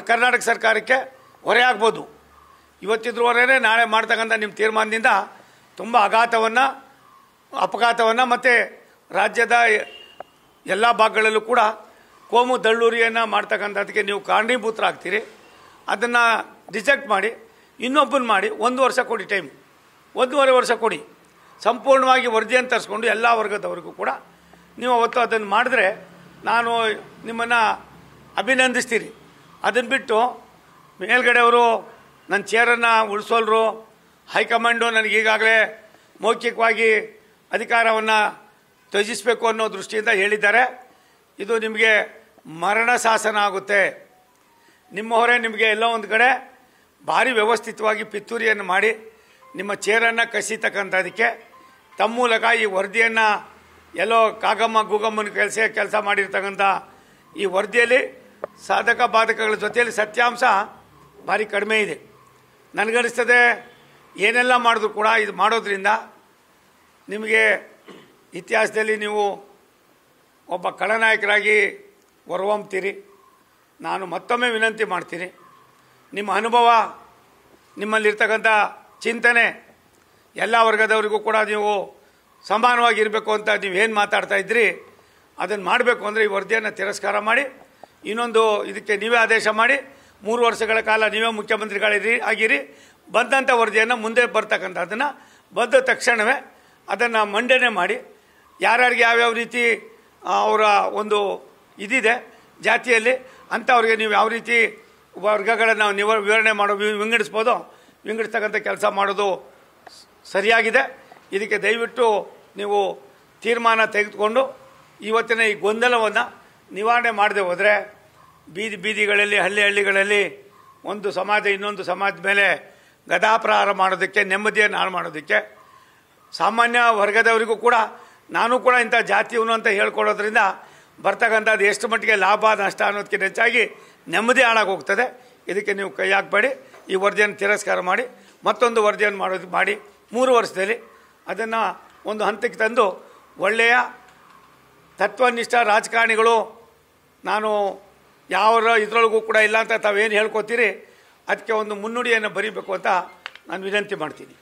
ಕರ್ನಾಟಕ ಸರ್ಕಾರಕ್ಕೆ ಹೊರೆ ಆಗ್ಬೋದು. ಇವತ್ತಿದ್ರವರೆಗೆ ನಾಳೆ ಮಾಡ್ತಕ್ಕಂಥ ನಿಮ್ಮ ತೀರ್ಮಾನದಿಂದ ತುಂಬ ಅಪಘಾತವನ್ನು ಮತ್ತು ರಾಜ್ಯದ ಎಲ್ಲ ಭಾಗಗಳಲ್ಲೂ ಕೂಡ ಕೋಮು ದಳ್ಳೂರಿಯನ್ನು ಮಾಡ್ತಕ್ಕಂಥದ್ದಕ್ಕೆ ನೀವು ಕಾರಣೀಭೂತರಾಗ್ತೀರಿ. ಅದನ್ನು ರಿಜೆಕ್ಟ್ ಮಾಡಿ ಇನ್ನೊಬ್ಬನ ಮಾಡಿ 1 ವರ್ಷ ಕೊಡಿ, ಟೈಮ್ 1.5 ವರ್ಷ ಕೊಡಿ. ಸಂಪೂರ್ಣವಾಗಿ ವರದಿಯನ್ನು ತರಿಸ್ಕೊಂಡು ಎಲ್ಲ ವರ್ಗದವರಿಗೂ ಕೂಡ ನೀವು ಅವತ್ತು ಅದನ್ನು ಮಾಡಿದ್ರೆ ನಾನು ನಿಮ್ಮನ್ನು ಅಭಿನಂದಿಸ್ತೀರಿ. ಅದನ್ನು ಬಿಟ್ಟು ಮೇಲ್ಗಡೆಯವರು ನನ್ನ ಚೇರನ್ನು ಉಳಿಸೋಲ್ರು, ಹೈಕಮಾಂಡು ನನಗೆ ಈಗಾಗಲೇ ಮೌಖಿಕವಾಗಿ ಅಧಿಕಾರವನ್ನು ತ್ಯಜಿಸಬೇಕು ಅನ್ನೋ ದೃಷ್ಟಿಯಿಂದ ಹೇಳಿದ್ದಾರೆ. ಇದು ನಿಮಗೆ ಮರಣ ಶಾಸನ ಆಗುತ್ತೆ. ನಿಮ್ಮ ಹೊರೆ ನಿಮಗೆ ಎಲ್ಲೋ ಒಂದು ಕಡೆ ಭಾರಿ ವ್ಯವಸ್ಥಿತವಾಗಿ ಪಿತೂರಿಯನ್ನು ಮಾಡಿ ನಿಮ್ಮ ಚೇರನ್ನು ಕಸಿತಕ್ಕಂಥದಕ್ಕೆ ತಮ್ಮ ಮೂಲಕ ಈ ವರದಿಯನ್ನು ಎಲ್ಲೋ ಕಾಗಮ್ಮ ಗೂಗಮ್ಮನ ಕೆಲಸ ಮಾಡಿರ್ತಕ್ಕಂಥ ಈ ವರದಿಯಲ್ಲಿ ಸಾಧಕ ಬಾಧಕಗಳ ಜೊತೆಯಲ್ಲಿ ಸತ್ಯಾಂಶ ಭಾರಿ ಕಡಿಮೆ ಇದೆ. ನನಗನ್ನಿಸ್ತದೆ ಏನೆಲ್ಲ ಮಾಡಿದ್ರು ಕೂಡ ಇದು ಮಾಡೋದ್ರಿಂದ ನಿಮಗೆ ಇತಿಹಾಸದಲ್ಲಿ ನೀವು ಒಬ್ಬ ಖಳನಾಯಕರಾಗಿ ಹೊರಹೊಮ್ತೀರಿ. ನಾನು ಮತ್ತೊಮ್ಮೆ ವಿನಂತಿ ಮಾಡ್ತೀನಿ, ನಿಮ್ಮ ಅನುಭವ, ನಿಮ್ಮಲ್ಲಿರ್ತಕ್ಕಂಥ ಚಿಂತನೆ ಎಲ್ಲ ವರ್ಗದವರಿಗೂ ಕೂಡ ನೀವು ಸಮಾನವಾಗಿರಬೇಕು ಅಂತ ನೀವೇನು ಮಾತಾಡ್ತಾ ಇದ್ರಿ ಅದನ್ನು ಮಾಡಬೇಕು ಅಂದರೆ ಈ ವರದಿಯನ್ನು ತಿರಸ್ಕಾರ ಮಾಡಿ ಇನ್ನೊಂದು ಇದಕ್ಕೆ ನೀವೇ ಆದೇಶ ಮಾಡಿ 3 ವರ್ಷಗಳ ಕಾಲ ನೀವೇ ಮುಖ್ಯಮಂತ್ರಿಗಳಿರಿ ಬಂದಂಥ ವರದಿಯನ್ನು ಮುಂದೆ ಬರ್ತಕ್ಕಂಥದ್ದನ್ನು ಬಂದ ತಕ್ಷಣವೇ ಅದನ್ನು ಮಂಡನೆ ಮಾಡಿ ಯಾರ್ಯಾರಿಗೆ ಯಾವ್ಯಾವ ರೀತಿ ಅವರ ಒಂದು ಇದಿದೆ ಜಾತಿಯಲ್ಲಿ ಅಂಥವ್ರಿಗೆ ನೀವು ಯಾವ ರೀತಿ ವರ್ಗಗಳನ್ನು ವಿವರಣೆ ವಿಂಗಡಿಸ್ಬೋದು, ವಿಂಗಡಿಸ್ತಕ್ಕಂಥ ಕೆಲಸ ಮಾಡೋದು ಸರಿಯಾಗಿದೆ. ಇದಕ್ಕೆ ದಯವಿಟ್ಟು ನೀವು ತೀರ್ಮಾನ ತೆಗೆದುಕೊಂಡು ಇವತ್ತಿನ ಈ ಗೊಂದಲವನ್ನು ನಿವಾರಣೆ ಮಾಡದೆ ಹೋದರೆ ಬೀದಿಗಳಲ್ಲಿ ಹಳ್ಳಿಗಳಲ್ಲಿ ಒಂದು ಸಮಾಜ ಇನ್ನೊಂದು ಸಮಾಜದ ಮೇಲೆ ಗದಾಪ್ರಹಾರ ಮಾಡೋದಕ್ಕೆ, ನೆಮ್ಮದಿಯನ್ನು ಹಾಳು ಮಾಡೋದಕ್ಕೆ, ಸಾಮಾನ್ಯ ವರ್ಗದವರಿಗೂ ಕೂಡ ನಾನು ಕೂಡ ಇಂಥ ಜಾತಿಯವನು ಅಂತ ಹೇಳ್ಕೊಡೋದ್ರಿಂದ ಬರ್ತಕ್ಕಂಥದ್ದು ಎಷ್ಟು ಮಟ್ಟಿಗೆ ಲಾಭ ನಷ್ಟ ಅನ್ನೋದಕ್ಕಿಂತ ಹೆಚ್ಚಾಗಿ ನೆಮ್ಮದಿ ಹಾಳಾಗಿ ಹೋಗ್ತದೆ. ಇದಕ್ಕೆ ನೀವು ಕೈ ಹಾಕಬೇಡಿ. ಈ ವರದಿಯನ್ನು ತಿರಸ್ಕಾರ ಮಾಡಿ ಮತ್ತೊಂದು ವರದಿಯನ್ನು ಮಾಡಿ 3 ವರ್ಷದಲ್ಲಿ ಅದನ್ನು ಒಂದು ಹಂತಕ್ಕೆ ತಂದು ಒಳ್ಳೆಯ ತತ್ವನಿಷ್ಠ ರಾಜಕಾರಣಿಗಳು ನಾನು ಯಾವ ಇದರೊಳಗೂ ಕೂಡ ಇಲ್ಲ ಅಂತ ತಾವೇನು ಹೇಳ್ಕೊತೀರಿ ಅದಕ್ಕೆ ಒಂದು ಮುನ್ನುಡಿಯನ್ನು ಬರೀಬೇಕು ಅಂತ ನಾನು ವಿನಂತಿ ಮಾಡ್ತೀನಿ.